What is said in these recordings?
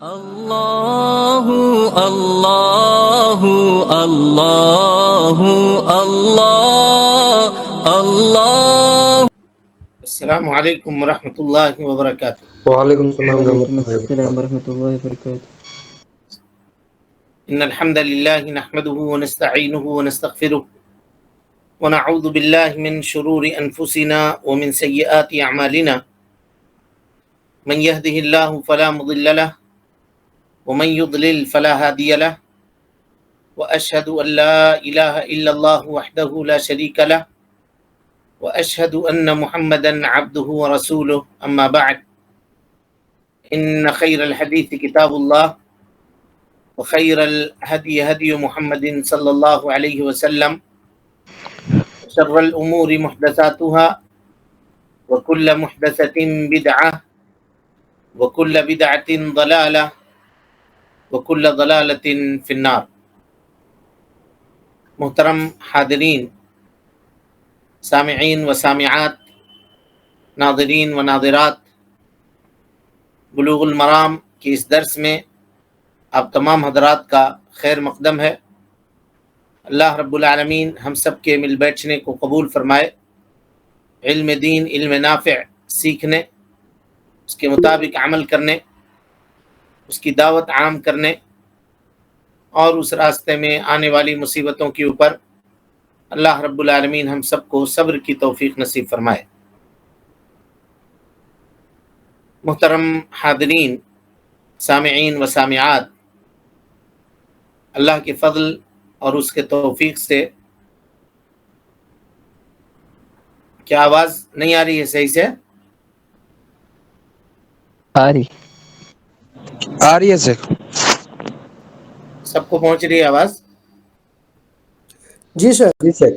اللہ اللہ اللہ اللہ اللہ۔ السلام علیکم ورحمۃ اللہ وبرکاتہ۔ وعلیکم السلام وعلیکم ورحمۃ اللہ السلام وبرکاتہ۔ ورحمۃ اللہ وبرکاتہ۔ ان الحمد للہ نحمده ونستعینه ونستغفره ونعوذ باللہ من شرور انفسنا ومن سیئات اعمالنا، من يهده الله فلا مضل له ومن يضلل فلا هادي له، واشهد ان لا اله الا الله وحده لا شريك له، واشهد ان محمدا عبده ورسوله، اما بعد، ان خير الحديث كتاب الله، وخير الهدي هدي محمد صلى الله عليه وسلم، وشر الأمور محدثاتها، وكل محدثة بدعة، وكل بدعة ضلالة، وكل ضلالة في النار۔ محترم حاضرین، سامعین و سامعات، ناظرین و ناظرات، بلوغ المرام کی اس درس میں آپ تمام حضرات کا خیر مقدم ہے۔ اللہ رب العالمین ہم سب کے مل بیٹھنے کو قبول فرمائے، علم دین، علم نافع سیکھنے، اس کے مطابق عمل کرنے، اس کی دعوت عام کرنے، اور اس راستے میں آنے والی مصیبتوں کے اوپر اللہ رب العالمین ہم سب کو صبر کی توفیق نصیب فرمائے۔ محترم حاضرین، سامعین و سامعات، اللہ کے فضل اور اس کے توفیق سے کیا آواز نہیں آ رہی ہے صحیح سے؟ آ رہی ہے سر؟ سب کو پہنچ رہی ہے آواز؟ جی سر، جی سر۔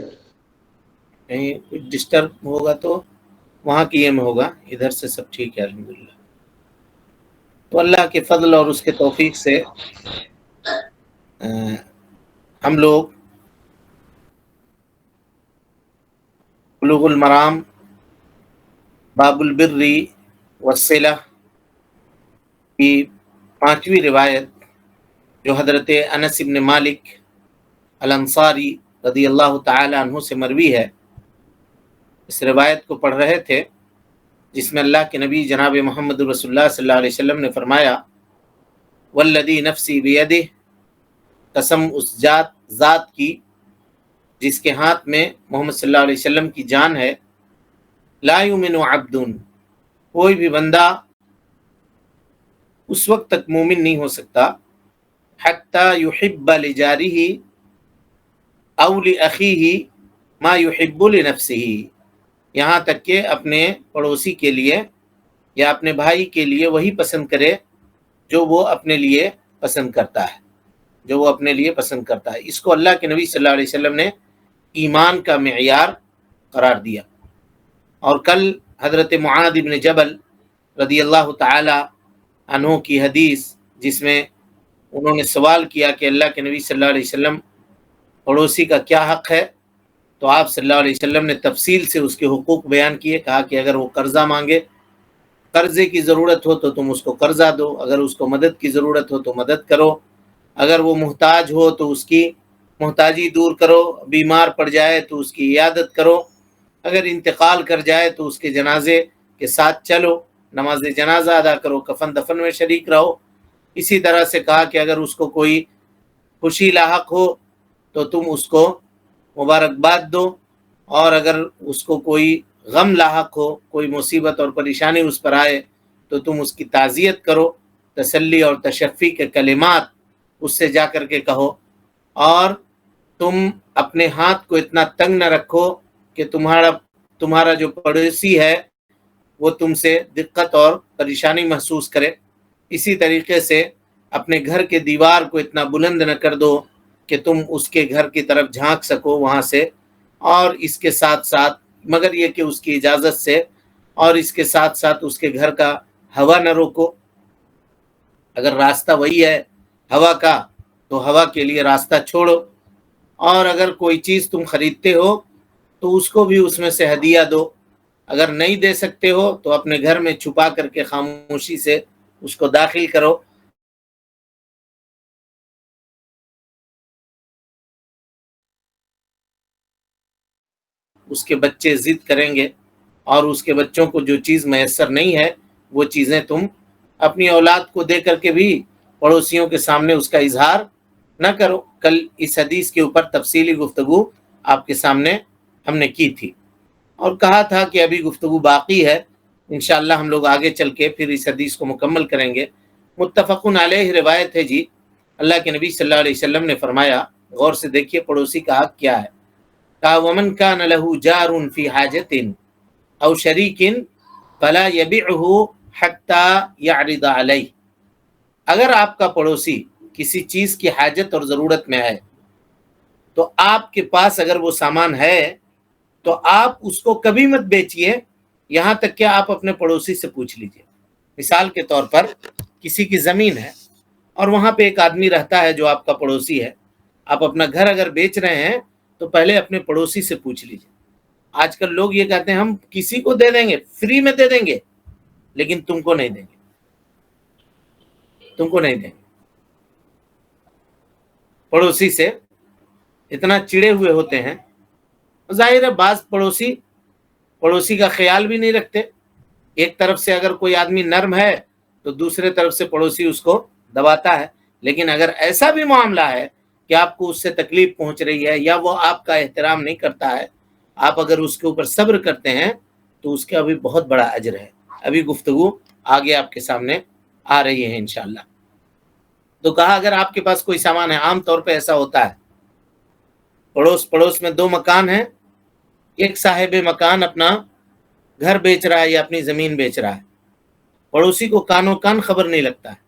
کہیں کچھ ڈسٹرب ہوگا تو وہاں کی میں ہوگا، ادھر سے سب ٹھیک ہے الحمدللہ۔ تو اللہ کے فضل اور اس کے توفیق سے ہم لوگ بلوغ المرام باب البر والصلہ کی 5ویں روایت، جو حضرت انس بن مالک الانصاری رضی اللہ تعالی عنہ سے مروی ہے، اس روایت کو پڑھ رہے تھے، جس میں اللہ کے نبی جناب محمد رسول اللہ صلی اللہ علیہ وسلم نے فرمایا، والذی نفسی بیدہ، قسم اس ذات کی جس کے ہاتھ میں محمد صلی اللہ علیہ وسلم کی جان ہے، لا یؤمن عبد، کوئی بھی بندہ اس وقت تک مومن نہیں ہو سکتا، حتی یحب لجارہ او لاخیہ ما یحب لنفسہ، یہاں تک کہ اپنے پڑوسی کے لیے یا اپنے بھائی کے لیے وہی پسند کرے جو وہ اپنے لیے پسند کرتا ہے، جو وہ اپنے لیے پسند کرتا ہے۔ اس کو اللہ کے نبی صلی اللہ علیہ وسلم نے ایمان کا معیار قرار دیا۔ اور کل حضرت معاذ بن جبل رضی اللہ تعالی عنہ کی حدیث، جس میں انہوں نے سوال کیا کہ اللہ کے نبی صلی اللہ علیہ وسلم، پڑوسی کا کیا حق ہے؟ تو آپ صلی اللہ علیہ وسلم نے تفصیل سے اس کے حقوق بیان کیے، کہا کہ اگر وہ قرضہ مانگے، قرضے کی ضرورت ہو تو تم اس کو قرضہ دو، اگر اس کو مدد کی ضرورت ہو تو مدد کرو، اگر وہ محتاج ہو تو اس کی محتاجی دور کرو، بیمار پڑ جائے تو اس کی عیادت کرو، اگر انتقال کر جائے تو اس کے جنازے کے ساتھ چلو، نماز جنازہ ادا کرو، کفن دفن میں شریک رہو۔ اسی طرح سے کہا کہ اگر اس کو کوئی خوشی لاحق ہو تو تم اس کو مبارکباد دو، اور اگر اس کو کوئی غم لاحق ہو، کوئی مصیبت اور پریشانی اس پر آئے تو تم اس کی تعزیت کرو، تسلی اور تشفی کے کلمات اس سے جا کر کے کہو، اور تم اپنے ہاتھ کو اتنا تنگ نہ رکھو کہ تمہارا جو پڑوسی ہے وہ تم سے دقت اور پریشانی محسوس کرے۔ اسی طریقے سے اپنے گھر کے دیوار کو اتنا بلند نہ کر دو کہ تم اس کے گھر کی طرف جھانک سکو وہاں سے، اور اس کے ساتھ ساتھ، مگر یہ کہ اس کی اجازت سے، اور اس کے ساتھ ساتھ اس کے گھر کا ہوا نہ روکو۔ اگر راستہ وہی ہے ہوا کا تو ہوا کے لیے راستہ چھوڑو، اور اگر کوئی چیز تم خریدتے ہو تو اس کو بھی اس میں سے ہدیہ دو، اگر نہیں دے سکتے ہو تو اپنے گھر میں چھپا کر کے خاموشی سے اس کو داخل کرو، اس کے بچے ضد کریں گے اور اس کے بچوں کو جو چیز میسر نہیں ہے وہ چیزیں تم اپنی اولاد کو دے کر کے بھی پڑوسیوں کے سامنے اس کا اظہار نہ کرو۔ کل اس حدیث کے اوپر تفصیلی گفتگو آپ کے سامنے ہم نے کی تھی اور کہا تھا کہ ابھی گفتگو باقی ہے، انشاءاللہ ہم لوگ آگے چل کے پھر اس حدیث کو مکمل کریں گے۔ متفقن علیہ روایت ہے جی، اللہ کے نبی صلی اللہ علیہ وسلم نے فرمایا، غور سے دیکھیے پڑوسی کا حق کیا ہے، کہا وَمَنْ كَانَ لَهُ جَارٌ فِي حَاجَةٍ أَوْ شَرِيكٍ فَلَا يَبِعْهُ حَتَّى يَعْرِضَ عَلَيْهِ، اگر آپ کا پڑوسی کسی چیز کی حاجت اور ضرورت میں ہے تو آپ کے پاس اگر وہ سامان ہے تو آپ اس کو کبھی مت بیچیے یہاں تک کہ آپ اپنے پڑوسی سے پوچھ لیجئے۔ مثال کے طور پر کسی کی زمین ہے اور وہاں پہ ایک آدمی رہتا ہے جو آپ کا پڑوسی ہے، آپ اپنا گھر اگر بیچ رہے ہیں تو پہلے اپنے پڑوسی سے پوچھ لیجئے۔ آج کل لوگ یہ کہتے ہیں ہم کسی کو دے دیں گے، فری میں دے دیں گے، لیکن تم کو نہیں دیں گے، تم کو نہیں دیں گے۔ پڑوسی سے اتنا چڑے ہوئے ہوتے ہیں، ظاہر ہے بعض پڑوسی کا خیال بھی نہیں رکھتے۔ ایک طرف سے اگر کوئی آدمی نرم ہے تو دوسرے طرف سے پڑوسی اس کو دباتا ہے، لیکن اگر ایسا بھی معاملہ ہے کہ آپ کو اس سے تکلیف پہنچ رہی ہے یا وہ آپ کا احترام نہیں کرتا ہے، آپ اگر اس کے اوپر صبر کرتے ہیں تو اس کا بھی بہت بڑا اجر ہے۔ ابھی گفتگو آگے آپ کے سامنے آ رہی ہے انشاءاللہ۔ تو کہا اگر آپ کے پاس کوئی سامان ہے، عام طور پہ ایسا ہوتا ہے، پڑوس میں دو مکان ہیں، ایک صاحب مکان اپنا گھر بیچ رہا ہے یا اپنی زمین بیچ رہا ہے، پڑوسی کو کانوں کان خبر نہیں لگتا ہے،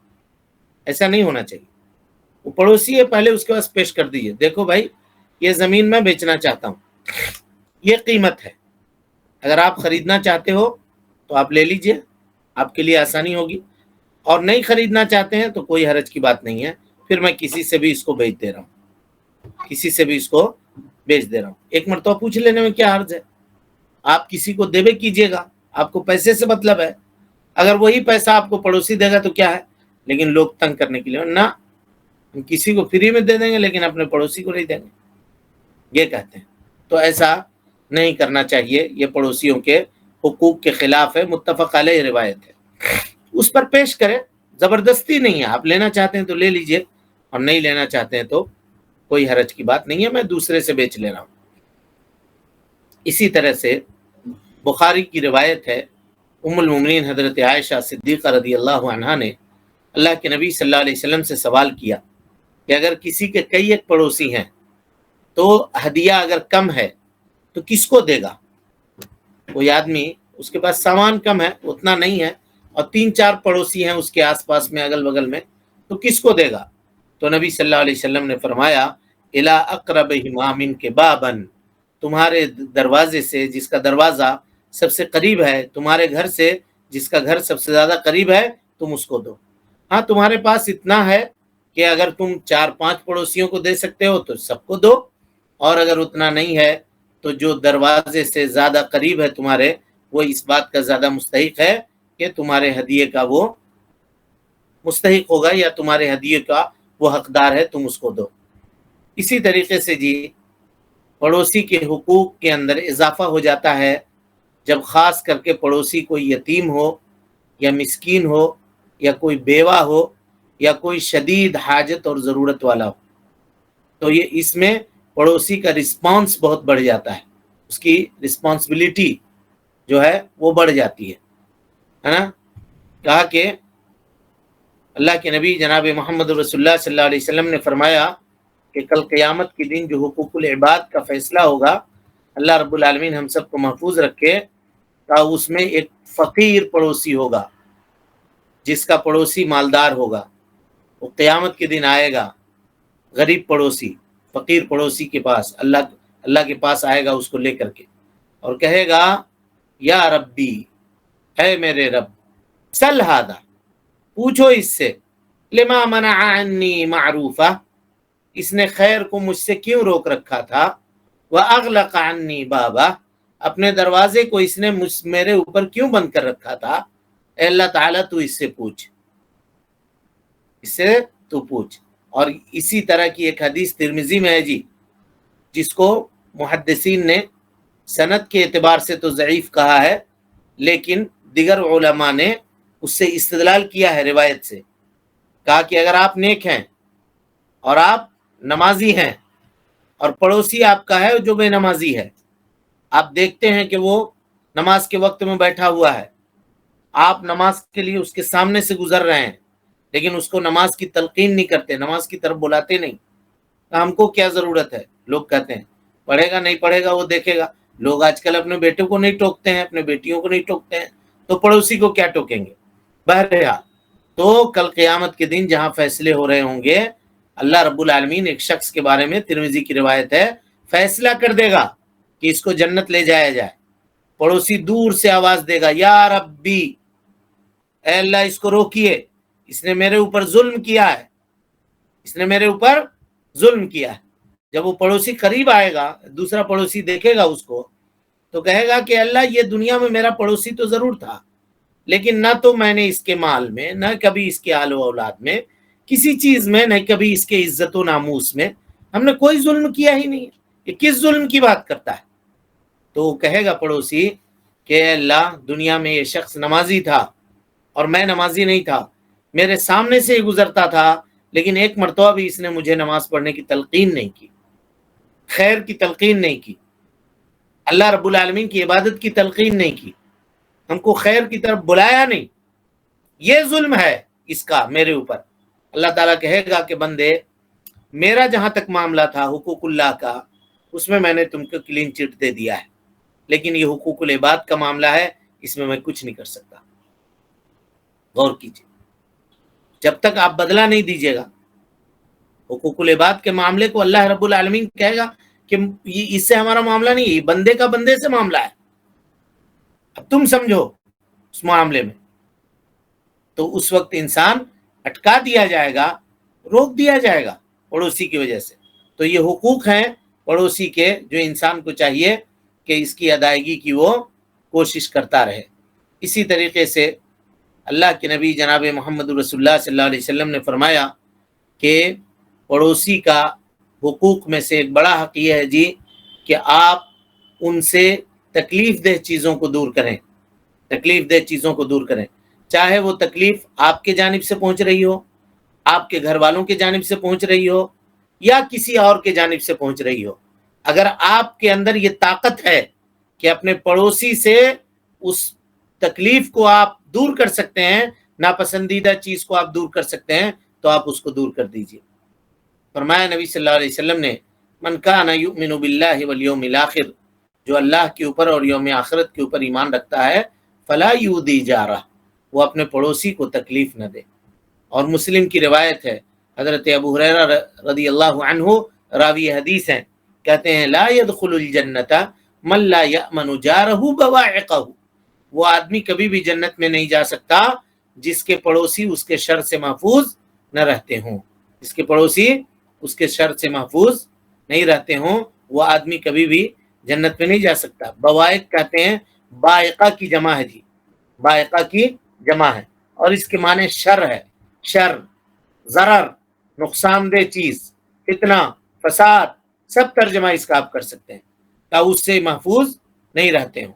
ایسا نہیں ہونا چاہیے۔ وہ پڑوسی ہے، پہلے اس کے پاس پیش کر دیجیے، دیکھو بھائی یہ زمین میں بیچنا چاہتا ہوں، یہ قیمت ہے، اگر آپ خریدنا چاہتے ہو تو آپ لے لیجئے، آپ کے لیے آسانی ہوگی، اور نہیں خریدنا چاہتے ہیں تو کوئی حرج کی بات نہیں ہے، پھر میں کسی سے بھی اس کو بیچ دے رہا ہوں، کسی سے بھی اس کو بیچ دے رہا ہوں۔ ایک مرتبہ پوچھ لینے میں کیا حرج ہے؟ آپ کسی کو دے کیجیے گا، آپ کو پیسے سے مطلب ہے، اگر وہی پیسہ آپ کو پڑوسی دے گا تو کیا ہے، لیکن لوگ تنگ کرنے کے لیے نہ، ہم کسی کو فری میں دے دیں گے لیکن اپنے پڑوسی کو نہیں دیں گے، یہ کہتے ہیں۔ تو ایسا نہیں کرنا چاہیے، یہ پڑوسیوں کے حقوق کے خلاف ہے، متفق علیہ روایت ہے۔ اس پر پیش کریں، زبردستی نہیں ہے، آپ لینا چاہتے ہیں تو لے لیجئے اور نہیں لینا چاہتے ہیں تو کوئی حرج کی بات نہیں ہے، میں دوسرے سے بیچ لے رہا ہوں۔ اسی طرح سے بخاری کی روایت ہے، ام المومنین حضرت عائشہ صدیقہ رضی اللہ عنہا نے اللہ کے نبی صلی اللہ علیہ وسلم سے سوال کیا کہ اگر کسی کے کئی ایک پڑوسی ہیں تو ہدیہ اگر کم ہے تو کس کو دے گا؟ کوئی آدمی اس کے پاس سامان کم ہے، اتنا نہیں ہے، اور 3-4 پڑوسی ہیں اس کے آس پاس میں، اگل بغل میں، تو کس کو دے گا؟ تو نبی صلی اللہ علیہ وسلم نے فرمایا الی اقربہما منک بابا، تمہارے دروازے سے جس کا دروازہ سب سے قریب ہے، تمہارے گھر سے جس کا گھر سب سے زیادہ قریب ہے، تم اس کو دو۔ ہاں تمہارے پاس اتنا ہے کہ اگر تم 4-5 پڑوسیوں کو دے سکتے ہو تو سب کو دو، اور اگر اتنا نہیں ہے تو جو دروازے سے زیادہ قریب ہے تمہارے، وہ اس بات کا زیادہ مستحق ہے کہ تمہارے ہدیے کا وہ مستحق ہوگا یا تمہارے ہدیے کا وہ حقدار ہے، تم اس کو دو۔ اسی طریقے سے جی پڑوسی کے حقوق کے اندر اضافہ ہو جاتا ہے جب خاص کر کے پڑوسی کوئی یتیم ہو یا مسکین ہو یا کوئی بیوہ ہو یا کوئی شدید حاجت اور ضرورت والا ہو، تو یہ اس میں پڑوسی کا رسپانس بہت بڑھ جاتا ہے، اس کی رسپانسبلٹی جو ہے وہ بڑھ جاتی ہے نا۔ کہا کہ اللہ کے نبی جناب محمد رسول اللہ صلی اللہ علیہ وسلم نے فرمایا کہ کل قیامت کے دن جو حقوق العباد کا فیصلہ ہوگا، اللہ رب العالمین ہم سب کو محفوظ رکھے، کہ اس میں ایک فقیر پڑوسی ہوگا، جس کا پڑوسی مالدار ہوگا، وہ قیامت کے دن آئے گا، غریب پڑوسی فقیر پڑوسی کے پاس اللہ کے پاس آئے گا اس کو لے کر کے، اور کہے گا یا ربی، اے میرے رب، سل ہذا، پوچھو اس سے، لما منع عنی معروفہ، اس نے خیر کو مجھ سے کیوں روک رکھا تھا، وَأَغْلَقَ عَنِّي بَابَهُ، اپنے دروازے کو اس نے میرے اوپر کیوں بند کر رکھا تھا۔ اے اللہ تعالیٰ تو اس سے پوچھ، اس سے تو پوچھ۔ اور اسی طرح کی ایک حدیث ترمذی میں ہے جی، جس کو محدثین نے سند کے اعتبار سے تو ضعیف کہا ہے، لیکن دیگر علماء نے اس سے استدلال کیا ہے روایت سے، کہا کہ اگر آپ نیک ہیں اور آپ نمازی ہیں اور پڑوسی آپ کا ہے جو بے نمازی ہے، آپ دیکھتے ہیں کہ وہ نماز کے وقت میں بیٹھا ہوا ہے، آپ نماز کے لیے اس کے سامنے سے گزر رہے ہیں لیکن اس کو نماز کی تلقین نہیں کرتے، نماز کی طرف بلاتے نہیں، تو ہم کو کیا ضرورت ہے؟ لوگ کہتے ہیں پڑھے گا نہیں پڑھے گا وہ دیکھے گا۔ لوگ آج کل اپنے بیٹوں کو نہیں ٹوکتے ہیں، اپنے بیٹیوں کو نہیں ٹوکتے ہیں، تو پڑوسی کو کیا ٹوکیں گے؟ بہرحال تو کل قیامت کے دن جہاں فیصلے ہو رہے ہوں گے، اللہ رب العالمین ایک شخص کے بارے میں، ترمذی کی روایت ہے، فیصلہ کر دے گا کہ اس کو جنت لے جایا جائے۔ پڑوسی دور سے آواز دے گا، یا ربی، اے اللہ اس کو روکیے، اس نے میرے اوپر ظلم کیا ہے، اس نے میرے اوپر ظلم کیا ہے۔ جب وہ پڑوسی قریب آئے گا، دوسرا پڑوسی دیکھے گا اس کو، تو کہے گا کہ اللہ یہ دنیا میں میرا پڑوسی تو ضرور تھا، لیکن نہ تو میں نے اس کے مال میں، نہ کبھی اس کے آل و اولاد میں، کسی چیز میں، نہ کبھی اس کے عزت و ناموس میں ہم نے کوئی ظلم کیا ہی نہیں ہے، یہ کس ظلم کی بات کرتا ہے؟ تو وہ کہے گا پڑوسی کہ اے اللہ دنیا میں یہ شخص نمازی تھا اور میں نمازی نہیں تھا، میرے سامنے سے ہی گزرتا تھا، لیکن ایک مرتبہ بھی اس نے مجھے نماز پڑھنے کی تلقین نہیں کی، خیر کی تلقین نہیں کی، اللہ رب العالمین کی عبادت کی تلقین نہیں کی، ہم کو خیر کی طرف بلایا نہیں، یہ ظلم ہے اس کا میرے اوپر۔ اللہ تعالیٰ کہے گا کہ بندے میرا جہاں تک معاملہ تھا حقوق اللہ کا، اس میں نے تم کو کلین چٹ دے دیا ہے، لیکن یہ حقوق العباد کا معاملہ ہے، اس میں کچھ نہیں کر سکتا۔ غور کیجیے، جب تک آپ بدلہ نہیں دیجیے گا حقوق العباد کے معاملے کو، اللہ رب العالمین کہے گا کہ اس سے ہمارا معاملہ نہیں ہے، یہ بندے کا بندے سے معاملہ ہے، اب تم سمجھو اس معاملے میں۔ تو اس وقت انسان اٹکا دیا جائے گا، روک دیا جائے گا پڑوسی کی وجہ سے۔ تو یہ حقوق ہیں پڑوسی کے، جو انسان کو چاہیے کہ اس کی ادائیگی کی وہ کوشش کرتا رہے۔ اسی طریقے سے اللہ کے نبی جناب محمد رسول اللہ صلی اللہ علیہ وسلم نے فرمایا کہ پڑوسی کا حقوق میں سے ایک بڑا حق یہ ہے جی کہ آپ ان سے تکلیف دہ چیزوں کو دور کریں، تکلیف دہ چیزوں کو دور کریں، چاہے وہ تکلیف آپ کے جانب سے پہنچ رہی ہو، آپ کے گھر والوں کے جانب سے پہنچ رہی ہو، یا کسی اور کے جانب سے پہنچ رہی ہو۔ اگر آپ کے اندر یہ طاقت ہے کہ اپنے پڑوسی سے اس تکلیف کو آپ دور کر سکتے ہیں، ناپسندیدہ چیز کو آپ دور کر سکتے ہیں، تو آپ اس کو دور کر دیجئے۔ فرمایا نبی صلی اللہ علیہ وسلم نے، من کان یؤمن باللہ والیوم الآخر، جو اللہ کے اوپر اور یوم آخرت کے اوپر ایمان رکھتا ہے، فلا یؤذی جارہ، وہ اپنے پڑوسی کو تکلیف نہ دے۔ اور مسلم کی روایت ہے، حضرت ابو ہریرہ رضی اللہ عنہ راوی حدیث ہیں، کہتے ہیں لا يدخل الجنت من لا یأمن جارہ بواعقہ، وہ آدمی کبھی بھی جنت میں نہیں جا سکتا جس کے پڑوسی اس کے شر سے محفوظ نہ رہتے ہوں، جس کے پڑوسی اس کے شر سے محفوظ نہیں رہتے ہوں، وہ آدمی کبھی بھی جنت میں نہیں جا سکتا۔ بوائق کہتے ہیں، بائقہ کی جمع ہے جی، بائقہ کی جمع ہے، اور اس کے معنی شر ہے، شر، ضرر، نقصان دہ چیز، فتنہ، فساد، سب ترجمہ اس کا آپ کر سکتے ہیں، کہ اس سے محفوظ نہیں رہتے ہوں۔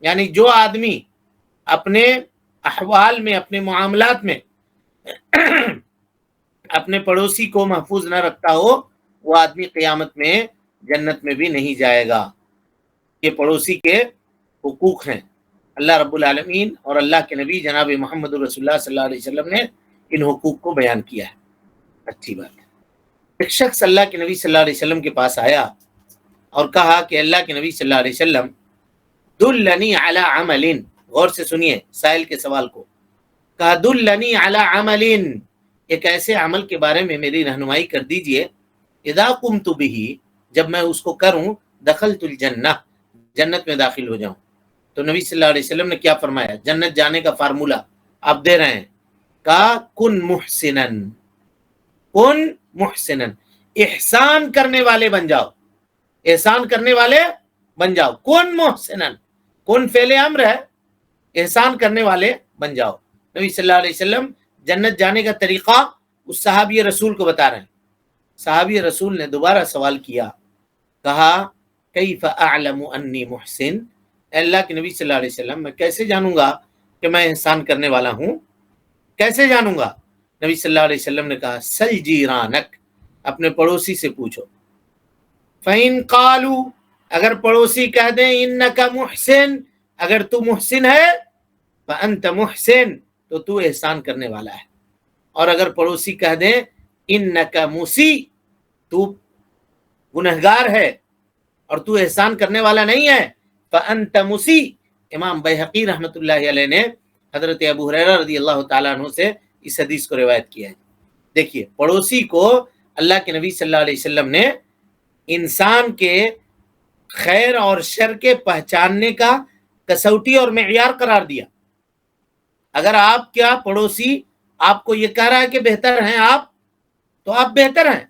یعنی جو آدمی اپنے احوال میں، اپنے معاملات میں اپنے پڑوسی کو محفوظ نہ رکھتا ہو، وہ آدمی قیامت میں جنت میں بھی نہیں جائے گا۔ یہ پڑوسی کے حقوق ہیں، اللہ رب العالمین اور اللہ کے نبی جناب محمد رسول اللہ صلی اللہ علیہ وسلم نے ان حقوق کو بیان کیا ہے۔ اچھی بات ہے۔ ایک شخص اللہ کے نبی صلی اللہ علیہ وسلم کے پاس آیا اور کہا کہ اللہ کے نبی صلی اللہ علیہ وسلم دلنی علی عمل، غور سے سنیے سائل کے سوال کو، کہا دلنی علی عمل، ایک ایسے عمل کے بارے میں میری رہنمائی کر دیجئے، اذا قمت به، جب میں اس کو کروں، دخلت الجنہ، جنت میں داخل ہو جاؤں۔ تو نبی صلی اللہ علیہ وسلم نے کیا فرمایا؟ جنت جانے کا فارمولہ آپ دے رہے ہیں، کہا کن محسنا، کن محسنا، احسان کرنے والے بن جاؤ، احسان کرنے والے بن جاؤ، کن محسنا، کن فعل امر ہے، احسان کرنے والے بن جاؤ۔ نبی صلی اللہ علیہ وسلم جنت جانے کا طریقہ اس صحابی رسول کو بتا رہے ہیں۔ صحابی رسول نے دوبارہ سوال کیا، کہا کیف اعلم انی محسن، اے اللہ کے نبی صلی اللہ علیہ وسلم میں کیسے جانوں گا کہ میں احسان کرنے والا ہوں، کیسے جانوں گا؟ نبی صلی اللہ علیہ وسلم نے کہا سل جیرانک، اپنے پڑوسی سے پوچھو، فَإِن قَالُوا، اگر پڑوسی کہہ دیں اِنَّكَ مُحْسِن، اگر تو محسن ہے، فَأَنْتَ مُحْسِن، تو تو احسان کرنے والا ہے، اور اگر پڑوسی کہہ دیں اِنَّكَ مُسِیء، تو گنہگار ہے اور تو احسان کرنے والا نہیں ہے، فَأَنْتَ مُسِیء۔ امام بیہقی رحمۃ اللہ علیہ نے حضرت ابو ہریرہ رضی اللہ تعالیٰ عنہ سے اس حدیث کو روایت کیا ہے۔ دیکھیے، پڑوسی کو اللہ کے نبی صلی اللہ علیہ وسلم نے انسان کے خیر اور شر کے پہچاننے کا کسوٹی اور معیار قرار دیا۔ اگر آپ کیا پڑوسی آپ کو یہ کہہ رہا ہے کہ بہتر ہیں آپ، تو آپ بہتر ہیں،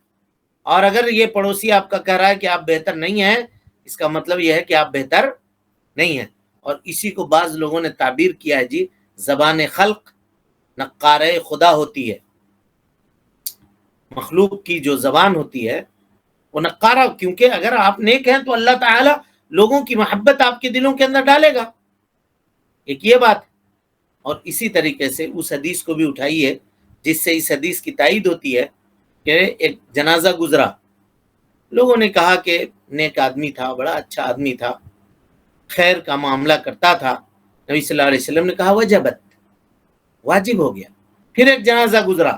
اور اگر یہ پڑوسی آپ کا کہہ رہا ہے کہ آپ بہتر نہیں ہیں، اس کا مطلب یہ ہے کہ آپ بہتر نہیں ہیں۔ اور اسی کو بعض لوگوں نے تعبیر کیا ہے جی، زبان خلق نقارہ خدا ہوتی ہے، مخلوق کی جو زبان ہوتی ہے وہ نقارہ، کیونکہ اگر آپ نیک ہیں تو اللہ تعالیٰ لوگوں کی محبت آپ کے دلوں کے اندر ڈالے گا، ایک یہ بات۔ اور اسی طریقے سے اس حدیث کو بھی اٹھائیے جس سے اس حدیث کی تائید ہوتی ہے کہ ایک جنازہ گزرا، لوگوں نے کہا کہ نیک آدمی تھا، بڑا اچھا آدمی تھا، خیر کا معاملہ کرتا تھا۔ نبی صلی اللہ علیہ وسلم نے کہا وجبت، واجب ہو گیا۔ پھر ایک جنازہ گزرا،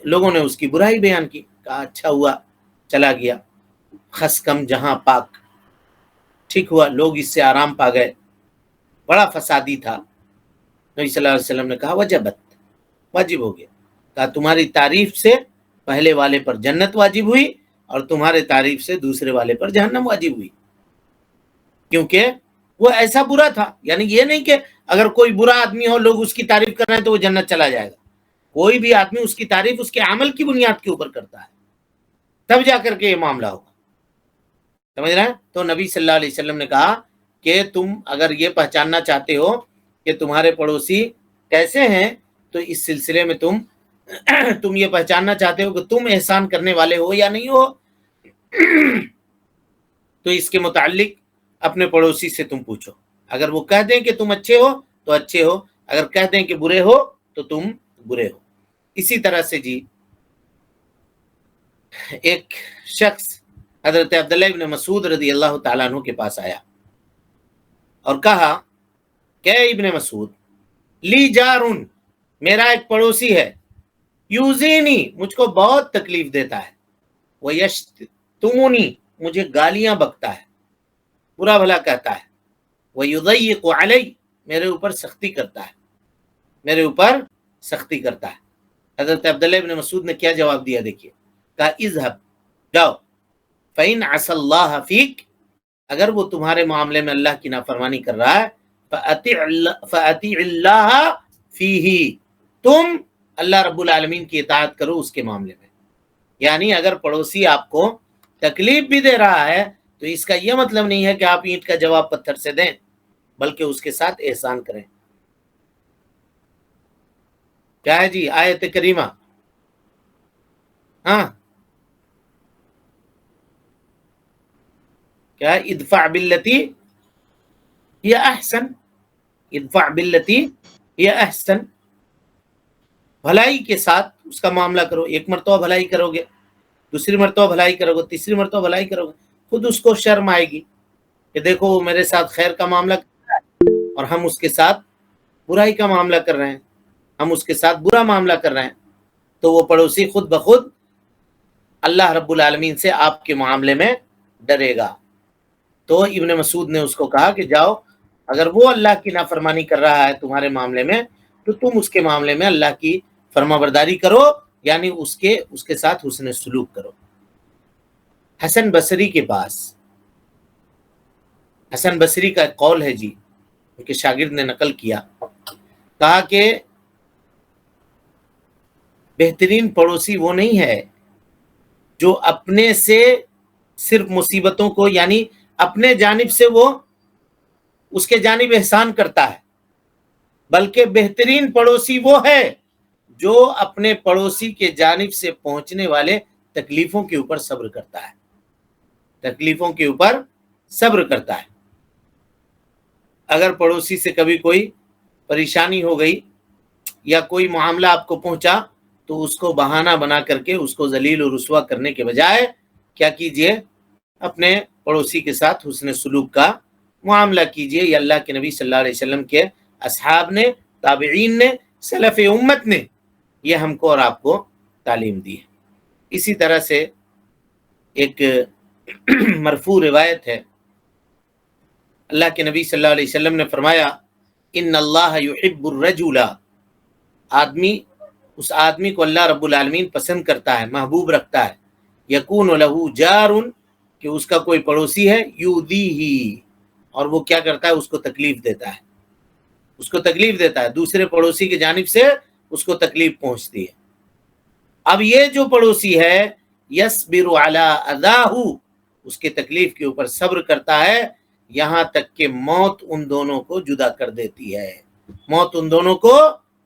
لوگوں نے اس کی برائی بیان کی، کہا اچھا ہوا چلا گیا، خس کم جہاں پاک، ٹھیک ہوا، لوگ اس سے آرام پا گئے، بڑا فسادی تھا۔ نبی صلی اللہ علیہ وسلم نے کہا وجبت، واجب ہو گیا۔ کہا تمہاری تعریف سے پہلے والے پر جنت واجب ہوئی اور تمہارے تعریف سے دوسرے والے پر جہنم واجب ہوئی، کیونکہ وہ ایسا برا تھا۔ یعنی یہ نہیں کہ اگر کوئی برا آدمی ہو، لوگ اس کی تعریف کر رہے ہیں تو وہ جنت چلا جائے گا۔ کوئی بھی آدمی اس کی تعریف اس کے عمل کی بنیاد کے اوپر کرتا ہے، تب جا کر کے یہ معاملہ ہوگا، سمجھ رہے ہیں؟ تو نبی صلی اللہ علیہ وسلم نے کہا کہ تم اگر یہ پہچاننا چاہتے ہو کہ تمہارے پڑوسی کیسے ہیں، تو اس سلسلے میں تم یہ پہچاننا چاہتے ہو کہ تم احسان کرنے والے ہو یا نہیں ہو، تو اس کے متعلق اپنے پڑوسی سے تم پوچھو۔ اگر وہ کہہ دیں کہ تم اچھے ہو تو اچھے ہو، اگر کہہ دیں کہ برے ہو تو تم برے ہو۔ اسی طرح سے جی، ایک شخص حضرت عبداللہ ابن مسعود رضی اللہ تعالیٰ عنہ کے پاس آیا اور کہا کہ ابن مسعود، لی جارن، میرا ایک پڑوسی ہے، یوزینی، مجھ کو بہت تکلیف دیتا ہے، ویشتمونی، مجھے گالیاں بکتا ہے، برا بھلا کہتا ہے، ویضیق علی، میرے اوپر سختی کرتا ہے، میرے اوپر سختی کرتا ہے۔ حضرت عبداللہ ابن مسعود نے کیا جواب دیا؟ دیکھیے، کہا اذهب، جاؤ، فإن عصى اللہ فیک، اگر وہ تمہارے معاملے میں اللہ کی نافرمانی کر رہا ہے، فأطیع اللہ فیہ، تم اللہ رب العالمین کی اطاعت کرو اس کے معاملے میں۔ یعنی اگر پڑوسی آپ کو تکلیف بھی دے رہا ہے تو اس کا یہ مطلب نہیں ہے کہ آپ اینٹ کا جواب پتھر سے دیں، بلکہ اس کے ساتھ احسان کریں۔ کیا ہے جی آیت کریمہ؟ ہاں کیا ہے؟ ادفع باللتی ہی احسن، ادفع باللتی ہی احسن، بھلائی کے ساتھ اس کا معاملہ کرو۔ ایک مرتبہ بھلائی کرو گے، دوسری مرتبہ بھلائی کرو گے، تیسری مرتبہ بھلائی کرو گے، خود اس کو شرم آئے گی کہ دیکھو وہ میرے ساتھ خیر کا معاملہ کر رہا ہے اور ہم اس کے ساتھ برائی کا معاملہ کر رہے ہیں، ہم اس کے ساتھ برا معاملہ کر رہے ہیں، تو وہ پڑوسی خود بخود اللہ رب العالمین سے آپ کے معاملے میں ڈرے گا۔ تو ابن مسعود نے اس کو کہا کہ جاؤ، اگر وہ اللہ کی نافرمانی کر رہا ہے تمہارے معاملے میں تو تم اس کے معاملے میں اللہ کی فرما برداری کرو، یعنی اس کے ساتھ حسن سلوک کرو۔ حسن بصری کے پاس، حسن بصری کا ایک قول ہے جی، ان کے شاگرد نے نقل کیا، کہا کہ بہترین پڑوسی وہ نہیں ہے جو اپنے سے صرف مصیبتوں کو، یعنی اپنے جانب سے وہ اس کے جانب احسان کرتا ہے، بلکہ بہترین پڑوسی وہ ہے جو اپنے پڑوسی کے جانب سے پہنچنے والے تکلیفوں کے اوپر صبر کرتا ہے۔ تکلیفوں کے اوپر صبر کرتا ہے. اگر پڑوسی سے کبھی کوئی پریشانی ہو گئی یا کوئی معاملہ آپ کو پہنچا تو اس کو بہانہ بنا کر کے اس کو ذلیل و رسوا کرنے کے بجائے کیا کیجئے؟ اپنے پڑوسی کے ساتھ حسن سلوک کا معاملہ کیجئے. یہ اللہ کے نبی صلی اللہ علیہ وسلم کے اصحاب نے، تابعین نے، سلف امت نے یہ ہم کو اور آپ کو تعلیم دی ہے. اسی طرح سے ایک مرفوع روایت ہے، اللہ کے نبی صلی اللہ علیہ وسلم نے فرمایا ان اللہ یحب الرجل، اس آدمی کو اللہ رب العالمین پسند کرتا ہے، محبوب رکھتا ہے، یکون لہ جار، کہ اس کا کوئی پڑوسی ہے، یؤذیہ، اور وہ کیا کرتا ہے؟ اس کو تکلیف دیتا ہے، اس کو تکلیف دیتا ہے، دوسرے پڑوسی کی جانب سے اس کو تکلیف پہنچتی ہے. اب یہ جو پڑوسی ہے یصبر علی اذاہ، اس کے تکلیف کے اوپر صبر کرتا ہے یہاں تک کہ موت ان دونوں کو جدا کر دیتی ہے، موت ان دونوں کو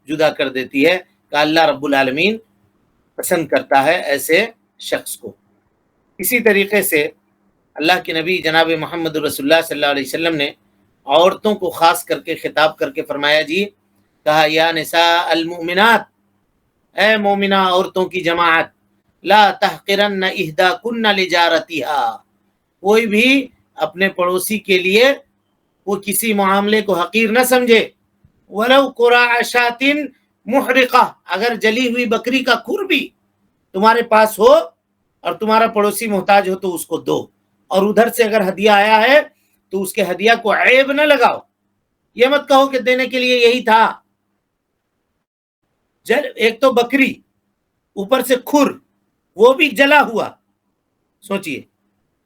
جدا کر دیتی ہے، کہ اللہ رب العالمین پسند کرتا ہے ایسے شخص کو. اسی طریقے سے اللہ کے نبی جناب محمد رسول اللہ صلی اللہ علیہ وسلم نے عورتوں کو خاص کر کے خطاب کر کے فرمایا جی، کہا یا نساء المؤمنات، اے مومنہ عورتوں کی جماعت، لا تحقرن احداکن لجارتہا، کوئی بھی اپنے پڑوسی کے لیے وہ کسی معاملے کو حقیر نہ سمجھے، ولو قراع شاۃ محرقہ، اگر جلی ہوئی بکری کا کھر بھی تمہارے پاس ہو اور تمہارا پڑوسی محتاج ہو تو اس کو دو، اور ادھر سے اگر ہدیہ آیا ہے تو اس کے ہدیہ کو عیب نہ لگاؤ. یہ مت کہو کہ دینے کے لیے یہی تھا، ایک تو بکری اوپر سے کھر وہ بھی جلا ہوا، سوچئے،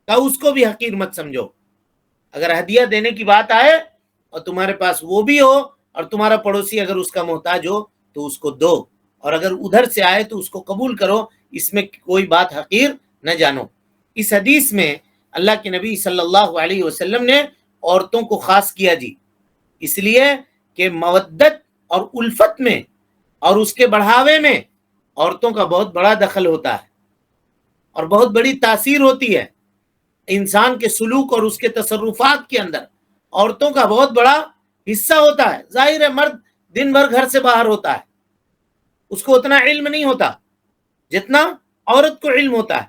کہ اس کو بھی حقیر مت سمجھو. اگر ہدیہ دینے کی بات آئے اور تمہارے پاس وہ بھی ہو اور تمہارا پڑوسی اگر اس کا محتاج ہو تو اس کو دو، اور اگر ادھر سے آئے تو اس کو قبول کرو، اس میں کوئی بات حقیر نہ جانو. اس حدیث میں اللہ کے نبی صلی اللہ علیہ وسلم نے عورتوں کو خاص کیا جی، اس لیے کہ مودت اور الفت میں اور اس کے بڑھاوے میں عورتوں کا بہت بڑا دخل ہوتا ہے اور بہت بڑی تاثیر ہوتی ہے. انسان کے سلوک اور اس کے تصرفات کے اندر عورتوں کا بہت بڑا حصہ ہوتا ہے. ظاہر ہے مرد دن بھر گھر سے باہر ہوتا ہے، اس کو اتنا علم نہیں ہوتا جتنا عورت کو علم ہوتا ہے.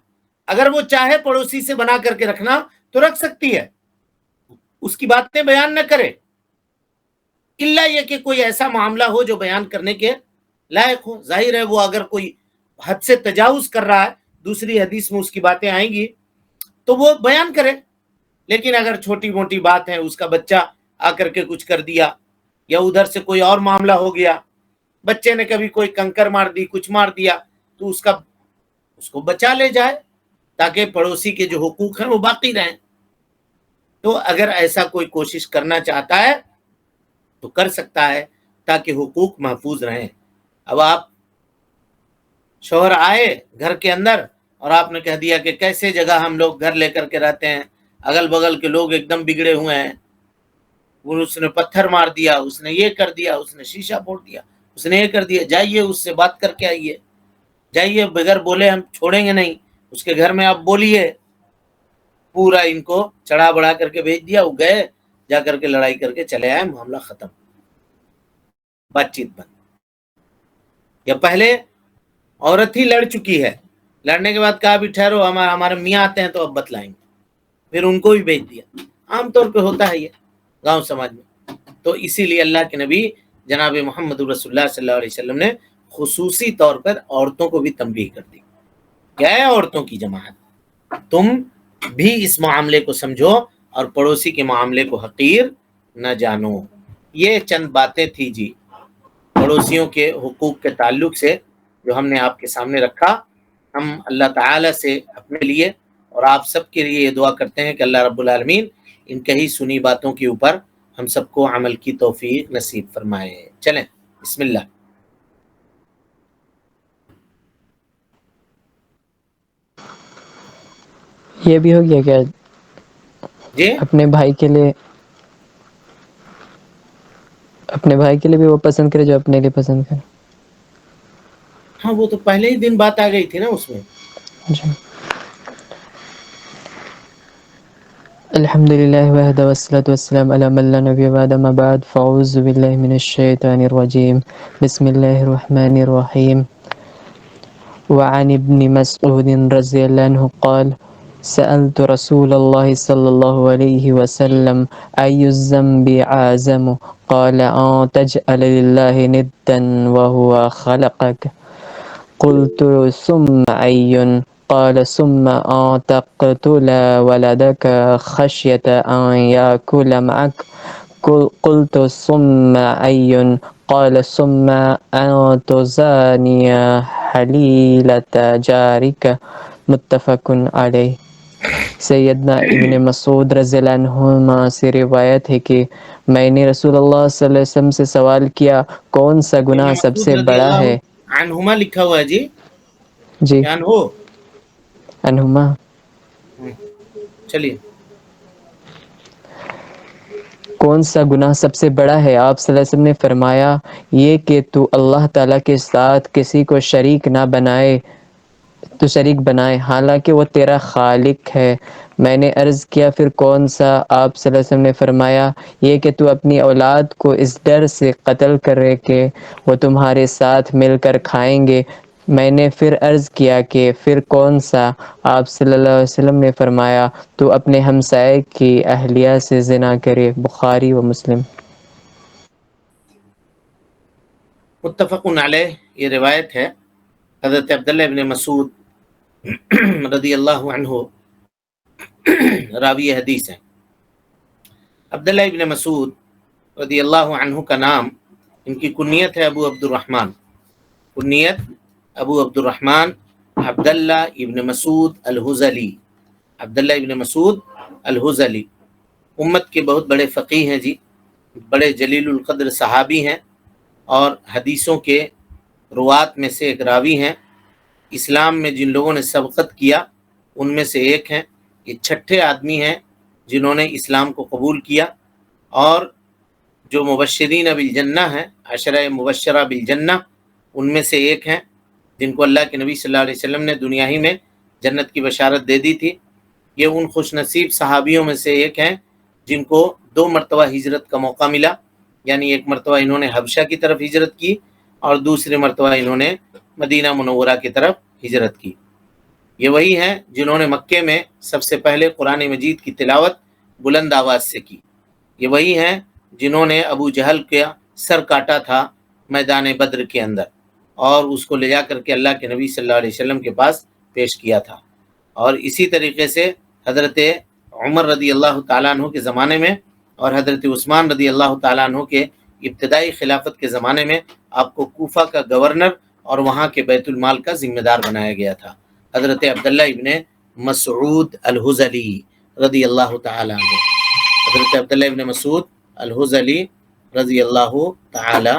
اگر وہ چاہے پڑوسی سے بنا کر کے رکھنا تو رکھ سکتی ہے، اس کی باتیں بیان نہ کرے، الا یہ کہ کوئی ایسا معاملہ ہو جو بیان کرنے کے لائق ہو. ظاہر ہے وہ اگر کوئی حد سے تجاوز کر رہا ہے، دوسری حدیث میں اس کی باتیں آئیں گی تو وہ بیان کرے. لیکن اگر چھوٹی موٹی بات ہے، اس کا بچہ آ کر کے کچھ کر دیا یا ادھر سے کوئی اور معاملہ ہو گیا، بچے نے کبھی کوئی کنکر مار دی، کچھ مار دیا، تو اس کو بچا لے جائے تاکہ پڑوسی کے جو حقوق ہیں وہ باقی رہیں. تو اگر ایسا کوئی کوشش کرنا چاہتا ہے تو کر سکتا ہے تاکہ حقوق محفوظ رہیں. اب آپ شوہر آئے گھر کے اندر اور آپ نے کہہ دیا کہ کیسے جگہ ہم لوگ گھر لے کر کے رہتے ہیں، اگل بغل کے لوگ ایک دم بگڑے ہوئے ہیں، اس نے پتھر مار دیا، اس نے یہ کر دیا، اس نے شیشہ پھوڑ دیا، اس نے یہ کر دیا، جائیے اس سے بات کر کے آئیے، جائیے، بغیر بولے ہم چھوڑیں گے نہیں، اس کے گھر میں آپ بولیے. پورا ان کو چڑھا بڑھا کر کے بھیج دیا، وہ گئے، جا کر کے لڑائی کر کے چلے آئے، معاملہ ختم، بات چیت بند. یا پہلے عورت ہی لڑ چکی ہے، لڑنے کے بعد کہا بھی ٹھہرو ہمارے میاں آتے ہیں تو اب بتلائیں گے، پھر ان کو بھی بھیج دیا. عام طور پہ ہوتا ہے یہ گاؤں سماج میں. تو اسی لیے اللہ کے نبی جناب محمد رسول اللہ صلی اللہ علیہ وسلم نے خصوصی طور پر عورتوں کو بھی تنبیہ کر دی. کیا ہے عورتوں کی جماعت، تم بھی اس معاملے کو سمجھو اور پڑوسی کے معاملے کو حقیر نہ جانو. یہ چند باتیں تھی جی پڑوسیوں کے حقوق کے تعلق سے جو ہم نے آپ کے سامنے رکھا. ہم اللہ تعالی سے اپنے لیے اور آپ سب کے لیے یہ دعا کرتے ہیں کہ اللہ رب العالمین ان کہی سنی باتوں کے اوپر ہم سب کو عمل کی توفیق نصیب فرمائے. چلیں بسم اللہ. یہ بھی ہو گیا کیا جی اپنے بھائی کے لیے بھی وہ پسند کرے جو اپنے لیے پسند کرے؟ ہاں وہ تو پہلے ہی دن بات آ گئی تھی نا اس میں. جی الحمد لله وحده والصلاة والسلام على من لا نبي بعد ما بعد فأعوذ بالله من الشيطان الرجيم بسم الله الرحمن الرحيم وعن ابن مسعود رضي الله عنه قال سألت رسول الله صلى الله عليه وسلم أي الذنب أعظم قال أن تجعل لله ندا وهو خلقك قلت ثم أي قال ثم أن تقتل ولدك خشية أن يأكل معك قلت ثم أي قال ثم أن تزاني حليلة جارك متفق علیہ۔ سیدنا ابن مسعود رضی اللہ عنہما سے روایت ہے کہ میں نے رسول اللہ صلی اللہ علیہ وسلم سے سوال کیا کون سا ابن گناہ سب مسعود سے رضی بڑا اللہ ہے؟ عنہما لکھا ہوا ہے جی، جی کیا ہو؟ عنہما۔ چلیے، کون سا گناہ سب سے بڑا ہے؟ آپ صلی اللہ علیہ وسلم نے فرمایا یہ کہ تو اللہ تعالیٰ کے ساتھ کسی کو شریک نہ بنائے، تو شریک بنائے حالانکہ وہ تیرا خالق ہے۔ میں نے عرض کیا پھر کون سا؟ آپ صلی اللہ علیہ وسلم نے فرمایا یہ کہ تو اپنی اولاد کو اس ڈر سے قتل کرے کہ وہ تمہارے ساتھ مل کر کھائیں گے۔ میں نے پھر عرض کیا کہ پھر کون سا؟ آپ صلی اللہ علیہ وسلم نے فرمایا تو اپنے ہمسائے کی اہلیہ سے زنا کرے۔ بخاری و مسلم۔ متفق علیہ، یہ روایت ہے حضرت عبداللہ ابن مسعود رضی اللہ عنہ راوی حدیث ہیں۔ عبداللہ ابن مسعود رضی اللہ عنہ کا نام، ان کی کنیت ہے ابو عبد الرحمن، کنیت ابو عبد الرحمن عبداللہ ابن مسعود الحزلی، عبداللہ ابن مسعود الحزلی، امت کے بہت بڑے فقیہ ہیں جی، بڑے جلیل القدر صحابی ہیں اور حدیثوں کے روات میں سے ایک راوی ہیں۔ اسلام میں جن لوگوں نے سبقت کیا ان میں سے ایک ہیں، یہ چھٹے آدمی ہیں جنہوں نے اسلام کو قبول کیا، اور جو مبشرین بالجنہ ہیں، عشرہ مبشرہ بالجنہ، ان میں سے ایک ہیں جن کو اللہ کے نبی صلی اللہ علیہ وسلم نے دنیا ہی میں جنت کی بشارت دے دی تھی۔ یہ ان خوش نصیب صحابیوں میں سے ایک ہیں جن کو 2 مرتبہ ہجرت کا موقع ملا، یعنی ایک مرتبہ انہوں نے حبشہ کی طرف ہجرت کی اور دوسری مرتبہ انہوں نے مدینہ منورہ کی طرف ہجرت کی۔ یہ وہی ہیں جنہوں نے مکے میں سب سے پہلے قرآن مجید کی تلاوت بلند آواز سے کی۔ یہ وہی ہیں جنہوں نے ابو جہل کا سر کاٹا تھا میدان بدر کے اندر اور اس کو لے جا کر کے اللہ کے نبی صلی اللہ علیہ وسلم کے پاس پیش کیا تھا۔ اور اسی طریقے سے حضرت عمر رضی اللہ تعالیٰ عنہ کے زمانے میں اور حضرت عثمان رضی اللہ تعالیٰ عنہ کے ابتدائی خلافت کے زمانے میں آپ کو کوفہ کا گورنر اور وہاں کے بیت المال کا ذمہ دار بنایا گیا تھا، حضرت عبداللہ ابن مسعود الحزلی رضی اللہ تعالیٰ عنہ، حضرت عبداللہ ابن مسعود الحزلی رضی اللہ تعالی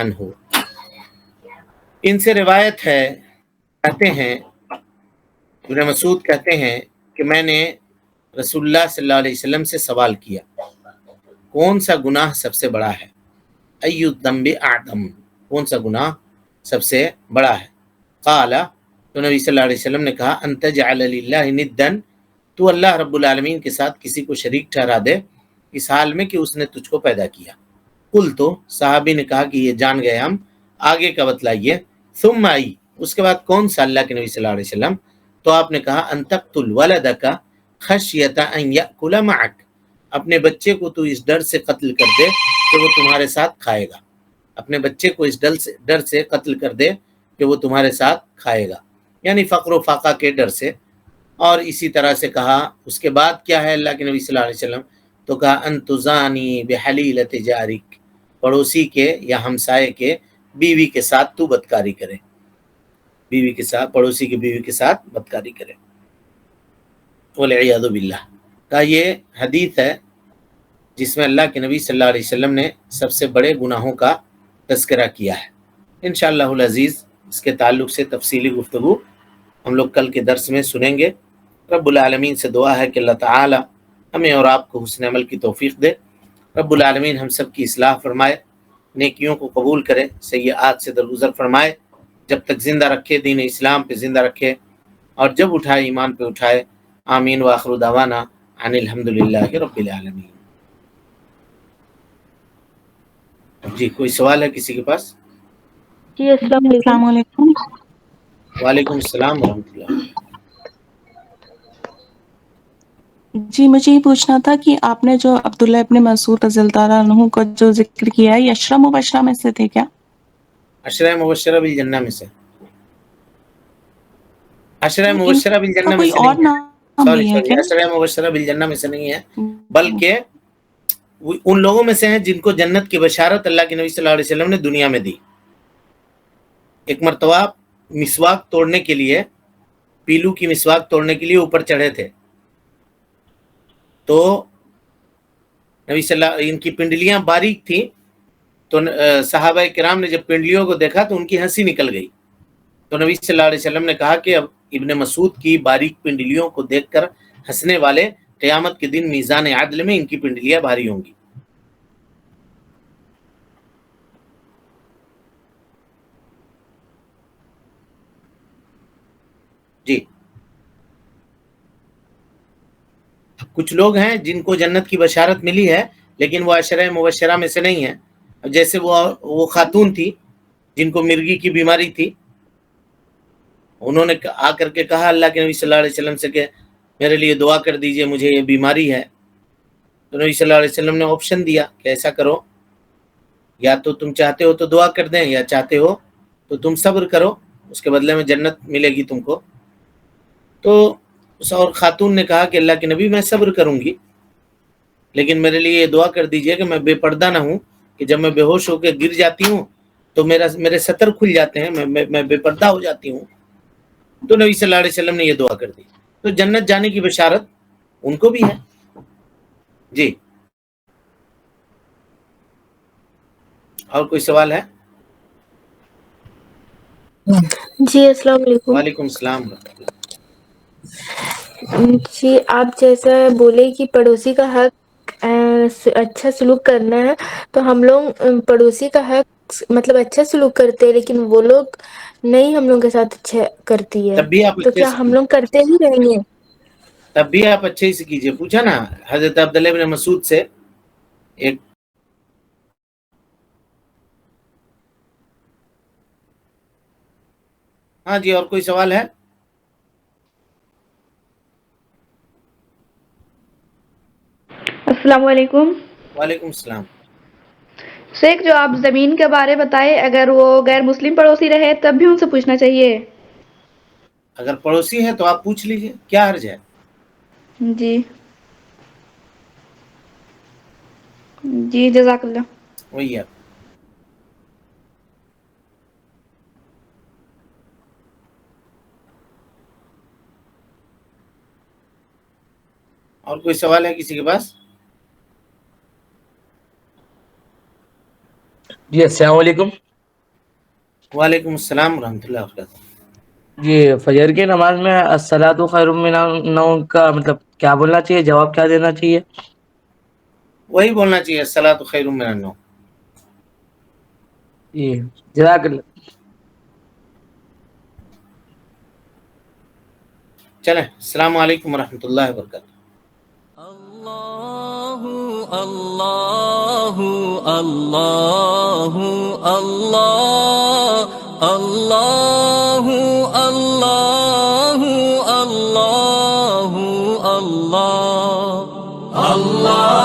عنہ۔ ان سے روایت ہے، کہتے ہیں ابن مسعود کہتے ہیں کہ میں نے رسول اللہ صلی اللہ علیہ وسلم سے سوال کیا کون سا گناہ سب سے بڑا ہے؟ ای الذنب اعظم، کون سا گناہ سب سے بڑا ہے؟ قال، تو نبی صلی اللہ علیہ وسلم نے کہا ان تجعل للہ ندا، تو اللہ رب العالمین کے ساتھ کسی کو شریک ٹھہرا دے اس حال میں کہ اس نے تجھ کو پیدا کیا۔ قلت، تو صحابی نے کہا کہ یہ جان گئے ہم، آگے کا بتلائیے۔ ثم آئی، اس کے بعد کون سا اللہ کے نبی صلی اللہ علیہ وسلم؟ تو آپ نے کہا ان تقتل ولدک خشیۃ ان یأکل معک، اپنے بچے کو تو اس ڈر سے قتل کر دے کہ وہ تمہارے ساتھ کھائے گا، اپنے بچے کو اس ڈر سے قتل کر دے کہ وہ تمہارے ساتھ کھائے گا، یعنی فقر و فاقہ کے ڈر سے۔ اور اسی طرح سے کہا اس کے بعد کیا ہے اللہ کے نبی صلی اللہ علیہ وسلم؟ تو کہا ان تزانی بحلیلۃ جارک، پڑوسی کے یا ہمسائے کے بیوی کے ساتھ تو بدکاری کرے، بیوی کے ساتھ، پڑوسی کی بیوی کے ساتھ بدکاری کرے، والعیاذ باللہ۔ کا یہ حدیث ہے جس میں اللہ کے نبی صلی اللہ علیہ وسلم نے سب سے بڑے گناہوں کا تذکرہ کیا ہے۔ انشاءاللہ العزیز اس کے تعلق سے تفصیلی گفتگو ہم لوگ کل کے درس میں سنیں گے۔ رب العالمین سے دعا ہے کہ اللہ تعالی ہمیں اور آپ کو حسن عمل کی توفیق دے، رب العالمین ہم سب کی اصلاح فرمائے، نیکیوں کو قبول کرے، سیئات سے درگزر فرمائے، جب تک زندہ رکھے دین اسلام پہ زندہ رکھے، اور جب اٹھائے ایمان پہ اٹھائے۔ آمین وآخر دعوانا عن الحمد للہ رب العالمین. جی کوئی سوال ہے کسی کے پاس؟ جی السلام علیکم. وعلیکم السلام ورحمۃ اللہ. جی مجھے یہ پوچھنا تھا کہ آپ نے جو عبداللہ ابن مسعود رضی اللہ عنہ کا جو ذکر کیا ہے یہ عشرہ مبشرہ میں سے تھے کیا؟ عشرہ مبشرہ بالجنہ میں سے. عشرہ ان مبشرہ کا بالجنہ میں کوئی سے اور نہیں ہے. نام سوری بھی ہے کیا؟ عشرہ مبشرہ بالجنہ میں سے نہیں ہے، بلکہ ان لوگوں میں سے ہیں جن کو جنت کی بشارت اللہ کے نبی صلی اللہ علیہ وسلم نے دنیا میں دی. ایک مرتبہ مسواک توڑنے کے لیے، پیلو کی مسواک توڑنے کے لیے اوپر چڑھے تھے، تو نبی صلی اللہ، ان کی پنڈلیاں باریک تھیں، تو صحابہ کرام نے جب پنڈلیوں کو دیکھا تو ان کی ہنسی نکل گئی. تو نبی صلی اللہ علیہ وسلم نے کہا کہ اب ابن مسعود کی باریک پنڈلیوں کو دیکھ کر ہنسنے والے قیامت کے دن میزان عدل میں ان کی پنڈلیاں بھاری ہوں گی. جی کچھ لوگ ہیں جن کو جنت کی بشارت ملی ہے لیکن وہ عشرہ مبشرہ میں سے نہیں ہیں. جیسے وہ خاتون تھی جن کو مرگی کی بیماری تھی، انہوں نے آ کر کے کہا اللہ کے نبی صلی اللہ علیہ وسلم سے کہ میرے لیے دعا کر دیجئے، مجھے یہ بیماری ہے. تو نبی صلی اللہ علیہ وسلم نے آپشن دیا کہ ایسا کرو، یا تو تم چاہتے ہو تو دعا کر دیں، یا چاہتے ہو تو تم صبر کرو، اس کے بدلے میں جنت ملے گی تم کو. تو اس اور خاتون نے کہا کہ اللہ کے نبی میں صبر کروں گی، لیکن میرے لیے یہ دعا کر دیجئے کہ میں بے پردہ نہ ہوں، کہ جب میں بے ہوش ہو کے گر جاتی ہوں تو میرے سطر کھل جاتے ہیں، میں بے پردہ ہو جاتی ہوں. تو نبی صلی اللہ علیہ وسلم نے یہ دعا کر دی. تو جنت جانے کی بشارت ان کو بھی ہے. جی اور کوئی سوال ہے؟ جی السلام علیکم. وعلیکم السلام ورحمۃ اللہ. جی آپ جیسا بولے کہ پڑوسی کا حق اچھا سلوک کرنا ہے، تو ہم لوگ پڑوسی کا حق مطلب اچھا سلوک کرتے ہیں، لیکن وہ لوگ نہیں ہم لوگ کے ساتھ اچھا کرتی ہے، تب بھی آپ تو اچھے کیا سے ہم لوگ کرتے ہی رہیں گے؟ تب بھی آپ اچھے سے کیجئے. پوچھا نا حضرت عبداللہ بن مسعود سے ایک ہاں جی اور کوئی سوال ہے؟ السلام علیکم. وعلیکم السلام. شیخ جو آپ زمین کے بارے بتائے، اگر وہ غیر مسلم پڑوسی رہے تب بھی ان سے پوچھنا چاہیے؟ اگر پڑوسی ہے تو آپ پوچھ لیجئے، کیا حرج ہے؟ جی جی جزاک اللہ. وہی ہے. اور کوئی سوال ہے کسی کے پاس؟ جی السلام علیکم. وعلیکم السلام ورحمۃ اللہ وبرکاتہ. جی فجر کی نماز میں الصلاۃ خیر من النوم کا مطلب کیا بولنا چاہیے، جواب کیا دینا چاہیے؟ وہی بولنا چاہیے الصلاۃ خیر من النوم. جی جزاک اللہ. چلیں السلام علیکم ورحمۃ اللہ وبرکاتہ. اللہ اللہ اللہ اللہ اللہ اللہ اللہ اللہ اللہ